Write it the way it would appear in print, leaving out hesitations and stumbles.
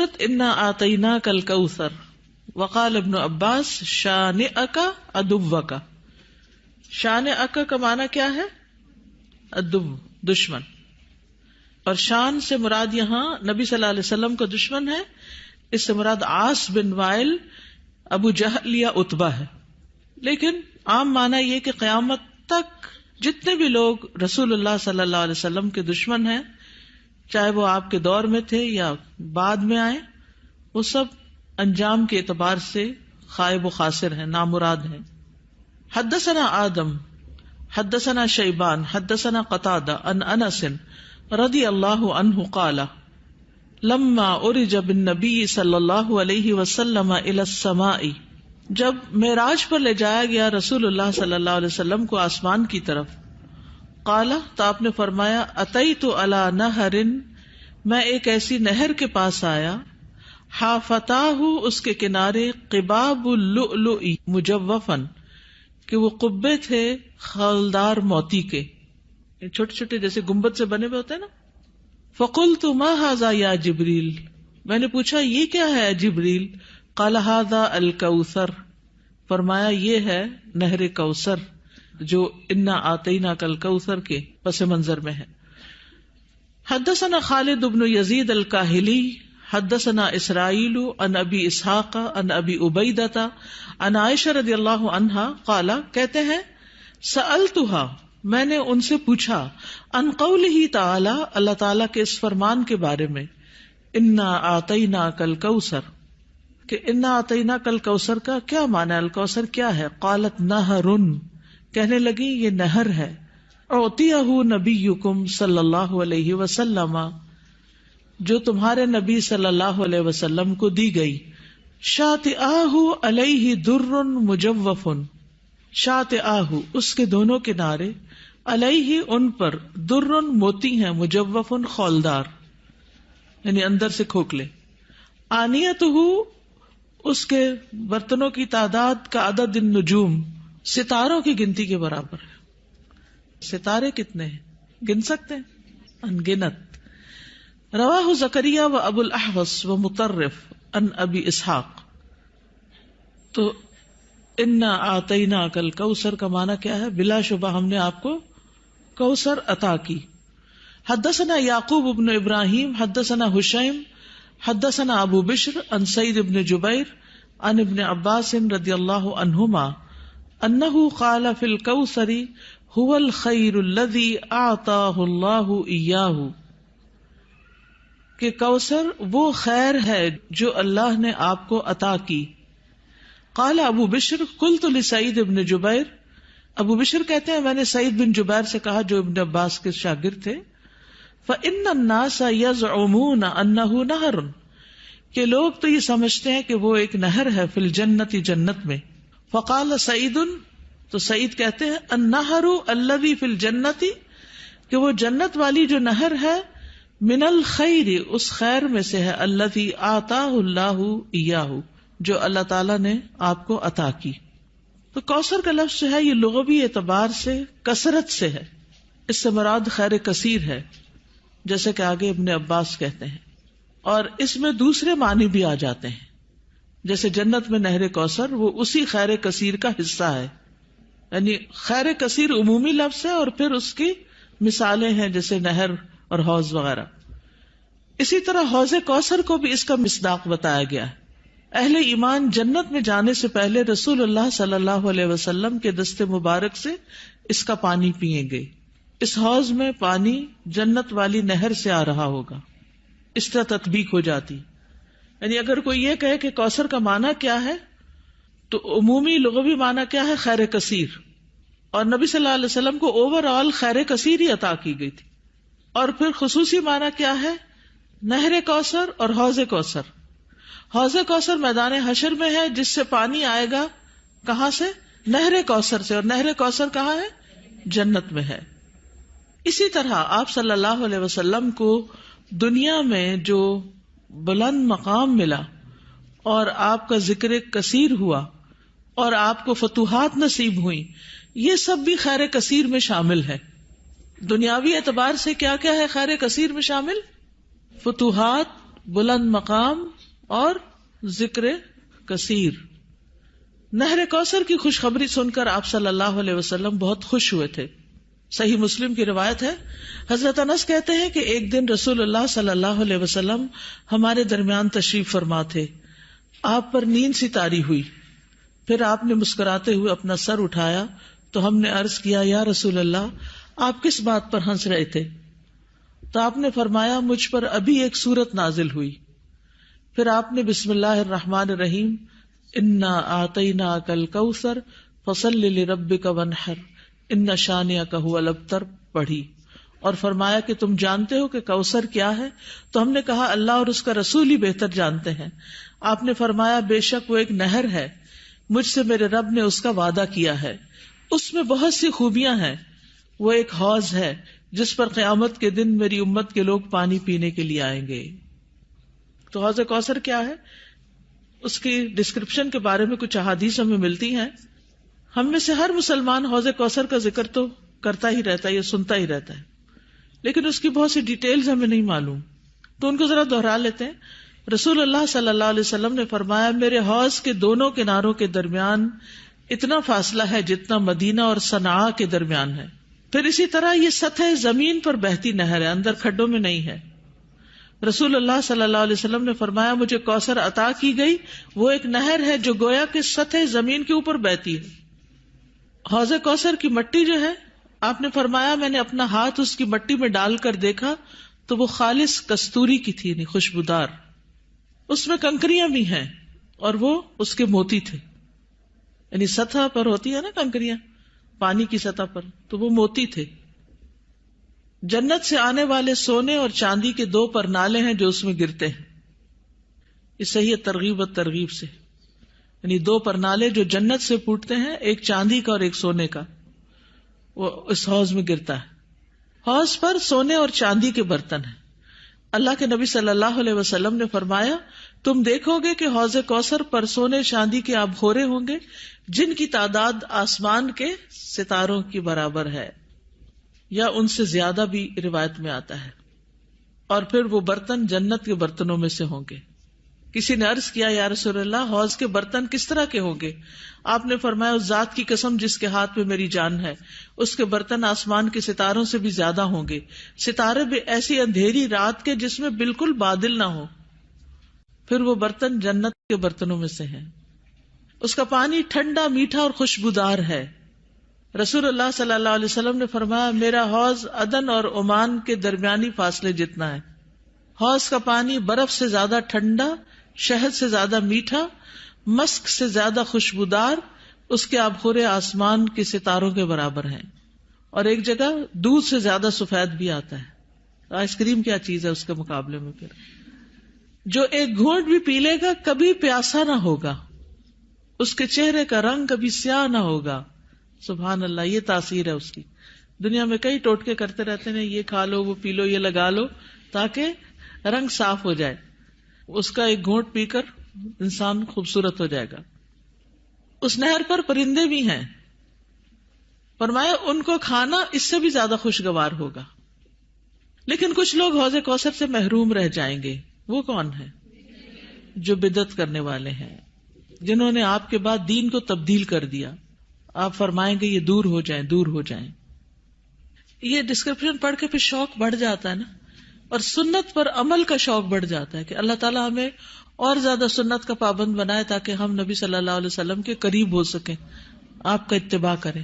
سورۃ انا آتیناک الکوثر وقال ابن عباس شانئک عدوک. شانئک کا معنی کیا ہے؟ عدو، دشمن. اور شان سے مراد یہاں نبی صلی اللہ علیہ وسلم کا دشمن ہے. اس سے مراد عاص بن وائل، ابو جہل یا عتبہ ہے. لیکن عام معنی یہ کہ قیامت تک جتنے بھی لوگ رسول اللہ صلی اللہ علیہ وسلم کے دشمن ہیں، چاہے وہ آپ کے دور میں تھے یا بعد میں آئے، وہ سب انجام کے اعتبار سے خائب و خاسر ہیں، نامراد ہیں. حدثنا آدم حدثنا شیبان حدثنا قتادہ عن انس رضی اللہ عنہ قال لما عرج بالنبی صلی اللہ علیہ وسلم الی السماء، جب معراج پر لے جایا گیا رسول اللہ صلی اللہ علیہ وسلم کو آسمان کی طرف، قال تو آپ نے فرمایا اتیت علی نہر، میں ایک ایسی نہر کے پاس آیا، حافتاہ اس کے کنارے قباب اللؤلؤ مجوفن، کہ وہ قبے تھے خالدار موتی کے، چھوٹے چھوٹے جیسے گنبد سے بنے ہوئے ہوتے ہیں نا. فقلت ما ھذا یا جبریل، میں نے پوچھا یہ کیا ہے جبریل؟ قال ھذا الکوثر، فرمایا یہ ہے نہر کوثر جو انا آتیناک الکوثر کے پس منظر میں ہے. حدثنا خالد بن یزید الکاہلی حدثنا اسرائیل عن ابی اسحاق عن ابی عبیدہ عن عائشہ رضی اللہ عنہا قال، کہتے ہیں سألتها، میں نے ان سے پوچھا، عن قولہ تعالی، اللہ تعالیٰ کے اس فرمان کے بارے میں، انا آتیناک الکوثر، کہ انا آتیناک الکوثر کا کیا معنی ہے؟ الکوثر کیا ہے؟ قالت نہر، کہنے لگی یہ نہر ہے، اعطیہ نبیکم صلی اللہ علیہ وسلم، جو تمہارے نبی صلی اللہ علیہ وسلم کو دی گئی. شاطئاہ علیہ در مجوف، شاطئاہ اس کے دونوں کنارے، علیہ ان پر، در موتی ہیں، مجوف خولدار یعنی اندر سے کھوکھلے. آنیتہ اس کے برتنوں کی تعداد کا عدد النجوم، ستاروں کی گنتی کے برابر ہے. ستارے کتنے ہیں گن سکتے ہیں؟ انگنت. رواہ زکریا و ابو الاحوص و مطرف ان ابی اسحاق. تو انا آتیناک الکوثر کا معنی کیا ہے؟ بلا شبہ ہم نے آپ کو کوثر عطا کی. حدثنا یعقوب بن ابراہیم حدثنا حشیم حدثنا ابو بشر عن سعید بن جبیر عن ابن عباس رضی اللہ عنہما انہ قال فی الکوثر هو الخیر الذی اعطاہ اللہ ایاہ، کہ کوثر وہ خیر ہے جو اللہ نے آپ کو عطا کی. قال ابو بشر قلت لسعید بن جبیر، ابو بشر کہتے ہیں میں نے سعید بن جبیر سے کہا جو ابن عباس کے شاگرد تھے، فإن الناس يزعمون انه نہر، کہ لوگ تو یہ سمجھتے ہیں کہ وہ ایک نہر ہے، فی الجنت جنت میں. فقال سعید، تو سعید کہتے ہیں النہر الذی فی الجنت، کہ وہ جنت والی جو نہر ہے، من الخیر اس خیر میں سے ہے، الذی آتاہ اللہ ایاہ جو اللہ تعالیٰ نے آپ کو عطا کی. تو کوثر کا لفظ جو ہے یہ لغوی اعتبار سے کثرت سے ہے، اس سے مراد خیر کثیر ہے، جیسے کہ آگے ابن عباس کہتے ہیں. اور اس میں دوسرے معنی بھی آ جاتے ہیں، جیسے جنت میں نہر کوثر وہ اسی خیر کثیر کا حصہ ہے، یعنی خیر کثیر عمومی لفظ ہے اور پھر اس کی مثالیں ہیں جیسے نہر اور حوض وغیرہ. اسی طرح حوض کوثر کو بھی اس کا مصداق بتایا گیا ہے. اہل ایمان جنت میں جانے سے پہلے رسول اللہ صلی اللہ علیہ وسلم کے دست مبارک سے اس کا پانی پیئیں گے. اس حوض میں پانی جنت والی نہر سے آ رہا ہوگا. اس طرح تطبیق ہو جاتی. یعنی اگر کوئی یہ کہے کہ کوثر کا معنی کیا ہے، تو عمومی لغوی معنی کیا ہے؟ خیر کثیر. اور نبی صلی اللہ علیہ وسلم کو اوور آل خیر کثیر ہی عطا کی گئی تھی. اور پھر خصوصی معنی کیا ہے؟ نہر کوثر اور حوض کوثر. حوض کوثر میدان حشر میں ہے، جس سے پانی آئے گا کہاں سے؟ نہر کوثر سے. اور نہر کوثر کہاں ہے؟ جنت میں ہے. اسی طرح آپ صلی اللہ علیہ وسلم کو دنیا میں جو بلند مقام ملا اور آپ کا ذکر کثیر ہوا اور آپ کو فتوحات نصیب ہوئی، یہ سب بھی خیر کثیر میں شامل ہے. دنیاوی اعتبار سے کیا کیا ہے خیر کثیر میں شامل؟ فتوحات، بلند مقام اور ذکر کثیر. نہر کوثر کی خوشخبری سن کر آپ صلی اللہ علیہ وسلم بہت خوش ہوئے تھے. صحیح مسلم کی روایت ہے, حضرت انس کہتے ہیں کہ ایک دن رسول اللہ صلی اللہ علیہ وسلم ہمارے درمیان تشریف فرما تھے. آپ پر نیند سی طاری ہوئی, پھر آپ نے مسکراتے ہوئے اپنا سر اٹھایا تو ہم نے عرض کیا, یا رسول اللہ, آپ کس بات پر ہنس رہے تھے؟ تو آپ نے فرمایا, مجھ پر ابھی ایک سورت نازل ہوئی. پھر آپ نے بسم اللہ الرحمن الرحیم انا آتیناک الکوثر فصل لربک وانحر ان شانئک ھو الابتر پڑھی, اور فرمایا کہ تم جانتے ہو کہ کوثر کیا ہے؟ تو ہم نے کہا, اللہ اور اس کا رسول ہی بہتر جانتے ہیں. آپ نے فرمایا, بے شک وہ ایک نہر ہے, مجھ سے میرے رب نے اس کا وعدہ کیا ہے, اس میں بہت سی خوبیاں ہیں. وہ ایک حوض ہے جس پر قیامت کے دن میری امت کے لوگ پانی پینے کے لیے آئیں گے. تو حوض کوثر کیا ہے, اس کی ڈسکرپشن کے بارے میں کچھ احادیث ہمیں ملتی ہیں. ہم میں سے ہر مسلمان حوض کوثر کا ذکر تو کرتا ہی رہتا ہے یا سنتا ہی رہتا ہے, لیکن اس کی بہت سی ڈیٹیلز ہمیں نہیں معلوم, تو ان کو ذرا دوہرا لیتے ہیں. رسول اللہ صلی اللہ علیہ وسلم نے فرمایا, میرے حوض کے دونوں کناروں کے درمیان اتنا فاصلہ ہے جتنا مدینہ اور صنعاء کے درمیان ہے. پھر اسی طرح یہ سطح زمین پر بہتی نہر ہے, اندر کھڈوں میں نہیں ہے. رسول اللہ صلی اللہ علیہ وسلم نے فرمایا, مجھے کوثر عطا کی گئی, وہ ایک نہر ہے جو گویا کہ سطح زمین کے اوپر بہتی ہے. حوض کوثر کی مٹی جو ہے, آپ نے فرمایا, میں نے اپنا ہاتھ اس کی مٹی میں ڈال کر دیکھا تو وہ خالص کستوری کی تھی, یعنی خوشبودار. اس میں کنکریاں بھی ہیں اور وہ اس کے موتی تھے, یعنی سطح پر ہوتی ہے نا کنکریاں پانی کی سطح پر, تو وہ موتی تھے. جنت سے آنے والے سونے اور چاندی کے 2 پرنالے ہیں جو اس میں گرتے ہیں. یہ صحیح ترغیب و ترغیب سے, یعنی 2 پرنالے جو جنت سے پھوٹتے ہیں, ایک چاندی کا اور ایک سونے کا, وہ اس حوض میں گرتا ہے. حوض پر سونے اور چاندی کے برتن ہیں. اللہ کے نبی صلی اللہ علیہ وسلم نے فرمایا, تم دیکھو گے کہ حوض کوثر پر سونے چاندی کے آبخورے ہوں گے جن کی تعداد آسمان کے ستاروں کی برابر ہے, یا ان سے زیادہ بھی روایت میں آتا ہے. اور پھر وہ برتن جنت کے برتنوں میں سے ہوں گے. کسی نے عرض کیا, یا رسول اللہ, حوض کے برتن کس طرح کے ہوں گے؟ آپ نے فرمایا, اس ذات کی قسم جس کے ہاتھ میں میری جان ہے, اس کے برتن آسمان کے ستاروں سے بھی زیادہ ہوں گے. ستارے بھی ایسی اندھیری رات کے جس میں بالکل بادل نہ ہو. پھر وہ برتن جنت کے برتنوں میں سے ہیں. اس کا پانی ٹھنڈا, میٹھا اور خوشبودار ہے. رسول اللہ صلی اللہ علیہ وسلم نے فرمایا, میرا حوض عدن اور عمان کے درمیانی فاصلے جتنا ہے. حوض کا پانی برف سے زیادہ ٹھنڈا, شہد سے زیادہ میٹھا, مسک سے زیادہ خوشبودار, اس کے آبخورے آسمان کے ستاروں کے برابر ہیں. اور ایک جگہ دودھ سے زیادہ سفید بھی آتا ہے. آئس کریم کیا چیز ہے اس کے مقابلے میں. پھر جو ایک گھونٹ بھی پی لے گا کبھی پیاسا نہ ہوگا, اس کے چہرے کا رنگ کبھی سیاہ نہ ہوگا. سبحان اللہ, یہ تاثیر ہے اس کی. دنیا میں کئی ٹوٹکے کرتے رہتے ہیں, یہ کھا لو, وہ پی لو, یہ لگا لو تاکہ رنگ صاف ہو جائے. اس کا ایک گھونٹ پی کر انسان خوبصورت ہو جائے گا. اس نہر پر پرندے بھی ہیں, فرمایا ان کو کھانا اس سے بھی زیادہ خوشگوار ہوگا. لیکن کچھ لوگ حوض کوثر سے محروم رہ جائیں گے. وہ کون ہیں؟ جو بدعت کرنے والے ہیں, جنہوں نے آپ کے بعد دین کو تبدیل کر دیا. آپ فرمائیں گے یہ دور ہو جائیں, دور ہو جائیں. یہ ڈسکرپشن پڑھ کے پھر شوق بڑھ جاتا ہے نا, اور سنت پر عمل کا شوق بڑھ جاتا ہے کہ اللہ تعالیٰ ہمیں اور زیادہ سنت کا پابند بنائے تاکہ ہم نبی صلی اللہ علیہ وسلم کے قریب ہو سکیں, آپ کا اتباع کریں.